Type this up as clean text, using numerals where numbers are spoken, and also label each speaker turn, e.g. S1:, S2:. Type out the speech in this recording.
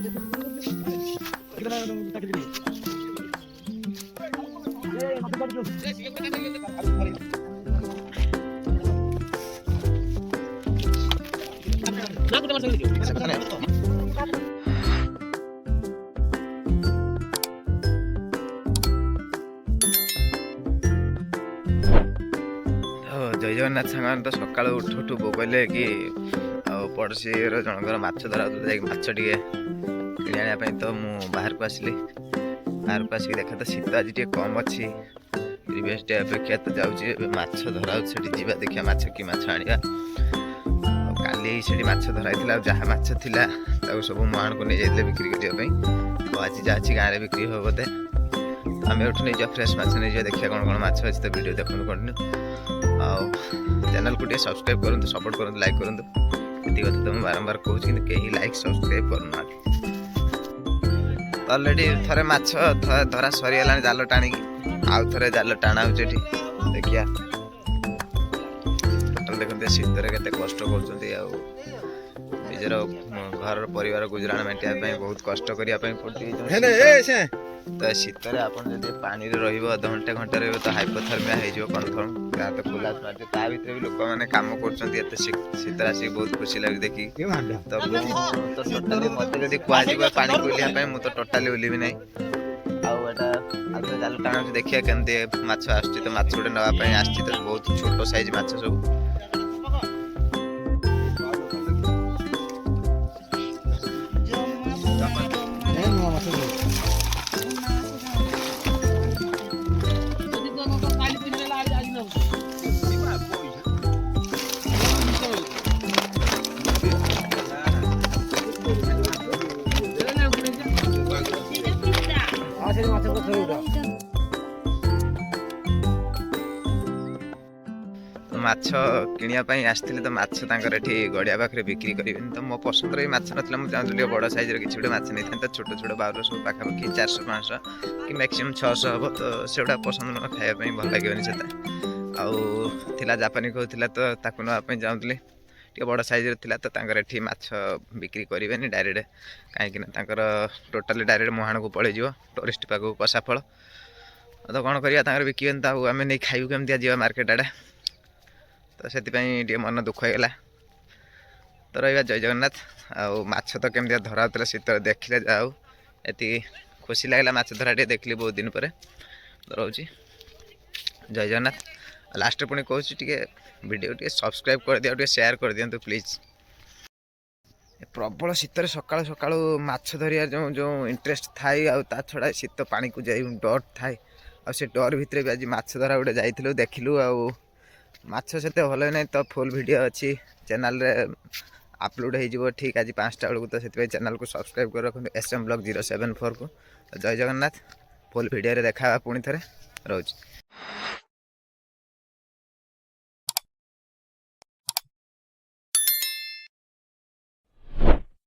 S1: जय जगन्नाथ सामान तो सका उठु उठू बो कहले कि पड़ोसी जनकर माछ धरा माछ टे कि आने तो मुझे बाहर को आसली बाहर को आसिक देखा तो शीत आज टे कम अच्छी प्रिवियस डे अपेक्षा तो जाऊँगी माछ धरा जा देखिए माछ कि माछ आनिया काली से माछ धराई जहाँ माछ थिला सब मुहान को नहीं जाते बिक्री करने आज जहाँ गाँव में बिक्री हो बोधे आम उठू नहीं फ्रेश माछ नहीं देखिए कौन कौन माछ अच्छी तो वीडियो देखो कंटिन्यू चैनल को सब्सक्राइब करूँ सपोर्ट करूँ लाइक करूँ ये कथा तो मुझे बारंबार कहूँ कि कहीं लाइक सब्सक्राइब करना अलरेडी थे माछ धरा सरीगला जाल टाणिकी आउ थे जाल टाणा हो देखिया टोटाल देखते शीत के कष्ट कर घर परिवार गुजराण मेटाइवाई बहुत कष्ट करने पड़े तो शीत आप पानी रध घंटे घंटे रही तो हाइपोथर्मिया हो कन्फर्म गाँ तो खुला ता भर भी लोक मैंने कम कर शीत आसिक बहुत खुशी लगे देखी तो टोटाली मत जब कह पानी ओल्लिया मुझे तो टोटाली ओल्लि ना जाल टाणा देखिए केमती माछ आस तो माछ गोटे नापी आस तो बहुत छोट साइज माछ सब माछ किणापी आसती तो माछ ये गड़िया पाखे बिक्री करें तो मो पसंद माछ ना मुझे चाहूँगी बड़ साइज किसी गोटे माछ नहीं था छोट छोट बाउर सब पाखापाखि 400-500 कि मैक्सिमम 600 हम तो से पसंद नुह खायापी भल लगे आला जापानी कहला तो नापी चाहूँगी टे बड़ साइज था तो ये माछ बिक्री करें डायरेक्ट कहीं टोटाली डायरेक्ट मुहाण को पलैज टूरिस्ट पाक कसाफल तो कौन करवा बिकन तो आम नहीं खाइबू केमती जा मार्केट आड़े तो से मन दुख होगा तो रहा जय जगन्नाथ आछ तो केमती धरा शीत देखले जाऊ ये खुशी लगे माछ धरा देखली बहुत दिन पर रोचे जय जगन्नाथ लास्ट पुणी कहूँ वीडियो सब्सक्राइब कर दिया शेयर कर दिंतु प्लीज प्रबल शीत सका सका माछ धरिया जो जो इंटरेस्ट थाए आ छड़ा शीत पानी को जाई डर थाए से डर भितर भी आज माछ धरा गोटे जाइलु देखिलु माछ से भल नहीं तो फुल वीडियो अच्छी चैनल रे अपलोड हो ठीक आज 5टा बेलू तो से चैनल को सब्सक्राइब कर रखु SM Vlog 074 को जय जगन्नाथ फुल वीडियो रे देखा पुणी थे रोज।